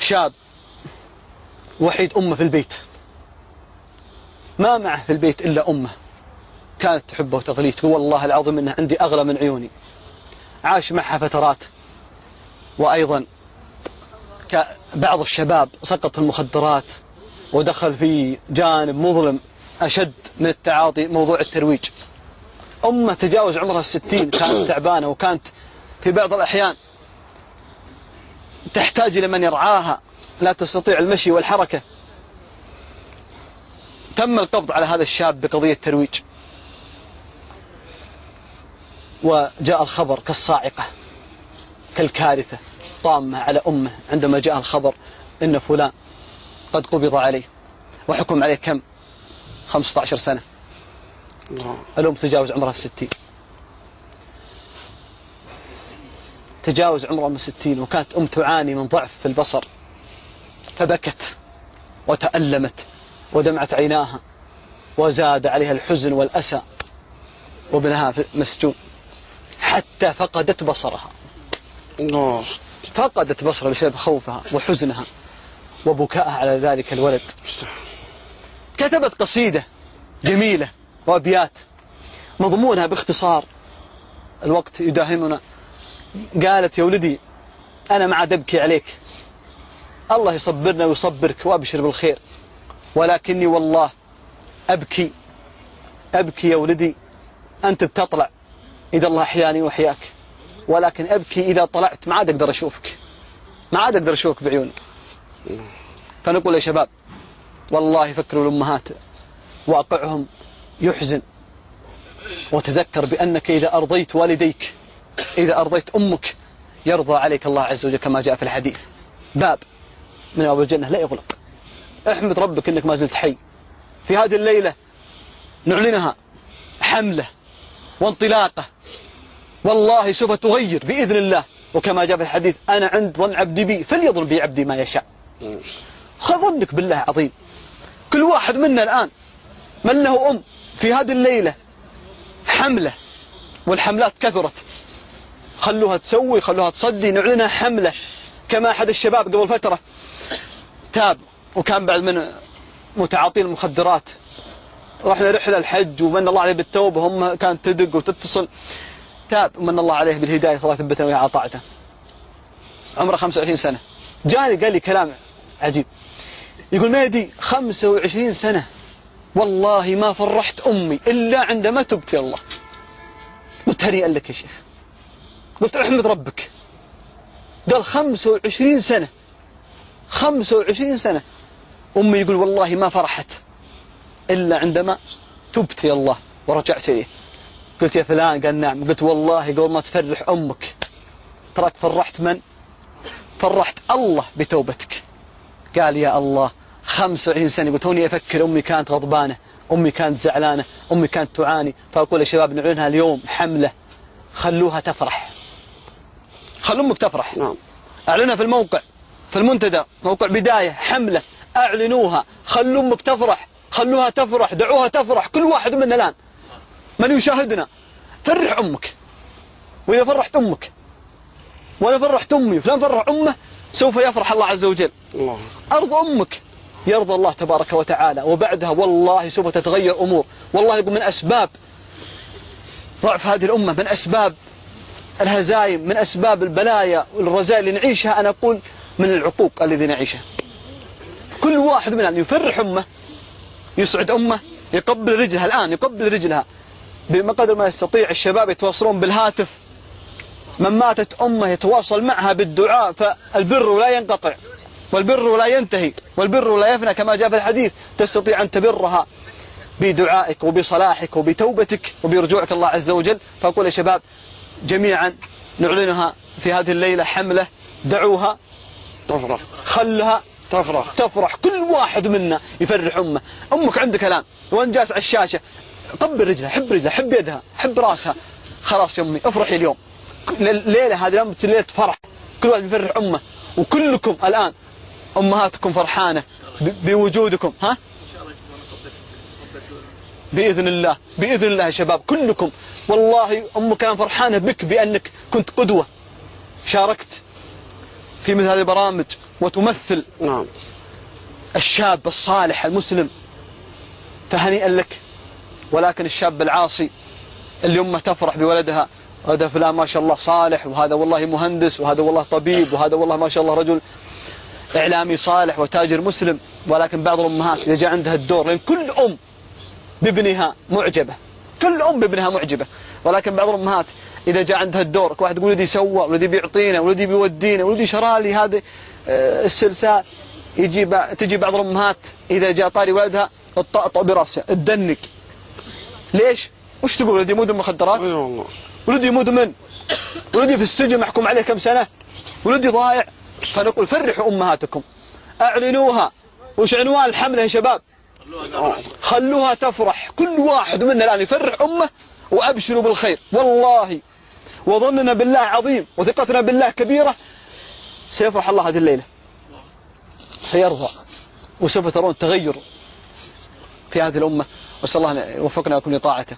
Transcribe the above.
شاب وحيد أمه في البيت، ما معه في البيت إلا أمه، كانت تحبه وتغليه، تقول والله العظيم إنه عندي أغلى من عيوني. عاش معها فترات، وأيضا بعض الشباب سقط في المخدرات ودخل في جانب مظلم أشد من التعاطي، موضوع الترويج. أمه تجاوز عمرها 60، كانت تعبانة، وكانت في بعض الأحيان تحتاج إلى من يرعاها، لا تستطيع المشي والحركة. تم القبض على هذا الشاب بقضية ترويج، وجاء الخبر كالصاعقة كالكارثة طامة على أمه عندما جاء الخبر إن فلان قد قبض عليه وحكم عليه كم 15 سنة. الأم تجاوز عمرها 60، تجاوز عمرها من 60، وكانت أم تعاني من ضعف في البصر، فبكت وتألمت ودمعت عيناها، وزاد عليها الحزن والأسى، وابنها مسجون حتى فقدت بصرها. فقدت بصرها بسبب خوفها وحزنها وبكائها على ذلك الولد. كتبت قصيدة جميلة وأبيات مضمونها باختصار، الوقت يداهمنا. قالت: يا ولدي أنا ما عاد أبكي عليك، الله يصبرنا ويصبرك وأبشر بالخير، ولكني والله أبكي يا ولدي، أنت بتطلع إذا الله أحياني وأحياك، ولكن أبكي إذا طلعت ما عاد أقدر أشوفك، ما عاد أقدر أشوفك بعيوني. فنقول يا شباب والله فكروا الأمهات، واقعهم يحزن، وتذكر بأنك إذا أرضيت والديك، إذا أرضيت أمك، يرضى عليك الله عز وجل كما جاء في الحديث. باب من أبواب الجنة لا يغلق. احمد ربك أنك ما زلت حي. في هذه الليلة نعلنها حملة وانطلاقة، والله سوف تغير بإذن الله، وكما جاء في الحديث: أنا عند ظن عبدي بي فليظن بي عبدي ما يشاء. خذ ظنك بالله عظيم. كل واحد منا الآن من له أم في هذه الليلة حملة، والحملات كثرت، خلوها تسوي، خلوها تصدي، نعلنها حملة. كما أحد الشباب قبل فترة تاب، وكان بعد من متعاطين المخدرات، رحنا رحلة الحج ومن الله عليه بالتوبة، هم كانت تدق وتتصل، تاب ومن الله عليه بالهداية، صلى الله ثبتنا وياه على طاعته. عمره 25 سنة، جاني قال لي كلام عجيب، يقول: مهدي 25 سنة والله ما فرحت أمي إلا عندما تبت يا الله. قلت: هنيئا لك يا شيخ. قلت: احمد ربك. قال: 25 سنة 25 سنة أمي يقول والله ما فرحت إلا عندما تبت يا الله ورجعت إليه. قلت: يا فلان؟ قال: نعم. قلت: والله قبل ما تفرح أمك تراك فرحت من؟ فرحت الله بتوبتك. قال: يا الله 25 سنة. قلت: هوني أفكر أمي كانت غضبانة، أمي كانت زعلانة، أمي كانت تعاني. فأقول يا شباب نعلنها اليوم حملة، خلوها تفرح، خلوا أمك تفرح. نعم. أعلنها في الموقع، في المنتدى، موقع بداية، حملة أعلنوها، خلوا أمك تفرح، خلوها تفرح، دعوها تفرح. كل واحد منا الآن من يشاهدنا فرح أمك، وإذا فرحت أمك وأنا فرحت أمي وفلان فرح أمه سوف يفرح الله عز وجل. الله. أرض أمك يرضى الله تبارك وتعالى، وبعدها والله سوف تتغير أمور. والله يقول من أسباب ضعف هذه الأمة، من أسباب الهزايم، من أسباب البلايا والرزايا اللي نعيشها، أنا أقول من العقوق الذي نعيشها. كل واحد منا يفرح أمه، يسعد أمه، يقبل رجلها الآن، يقبل رجلها بقدر ما يستطيع. الشباب يتواصلون بالهاتف، من ماتت أمه يتواصل معها بالدعاء، فالبر لا ينقطع والبر لا ينتهي والبر لا يفنى، كما جاء في الحديث: تستطيع أن تبرها بدعائك وبصلاحك وبتوبتك وبرجوعك الله عز وجل. فأقول يا شباب جميعا نعلنها في هذه الليلة حملة، دعوها تفرح، خلها تفرح. كل واحد منا يفرح أمه. أمك عندك الآن وأن جالس على الشاشة، قبل رجلها، حب رجلها، حب يدها، حب راسها. خلاص يا أمي افرحي اليوم، الليلة هذه اليوم ليلة فرح، كل واحد يفرح أمه. وكلكم الآن أمهاتكم فرحانة بوجودكم، ها؟ بإذن الله، بإذن الله يا شباب كلكم. والله أمك كان فرحانة بك بأنك كنت قدوة، شاركت في مثل هذه البرامج وتمثل نعم الشاب الصالح المسلم، فهنيئا لك. ولكن الشاب العاصي اللي أمه تفرح بولدها، هذا فلان ما شاء الله صالح، وهذا والله مهندس، وهذا والله طبيب، وهذا والله ما شاء الله رجل إعلامي صالح وتاجر مسلم، ولكن بعض الأمهات إذا جاء عندها الدور، لأن كل أم بابنها معجبة، كل أم بابنها معجبة، ولكن بعض الأمهات إذا جاء عندها الدور، واحد يقول ولدي سوى، ولدي بيعطينا، ولدي بيودينا، ولدي شرالي هذا السلسال، تجي بعض الأمهات إذا جاء طاري ولدها الطأطأ برأسها تدنق. ليش؟ وش تقول؟ ولدي مدمن مخدرات؟ اي والله. ولدي مدمن، ولدي في السجن محكوم عليه كم سنة، ولدي ضايع. فنقول فرحوا أمهاتكم، أعلنوها. وش عنوان الحملة يا شباب؟ خلوها تفرح، كل واحد منا الآن يفرح أمه، وأبشروا بالخير. والله وظننا بالله عظيم وثقتنا بالله كبيرة، سيفرح الله هذه الليلة، سيرضى، وسوف ترون تغير في هذه الأمة. وأسأل الله أن يوفقنا ويكون لطاعته.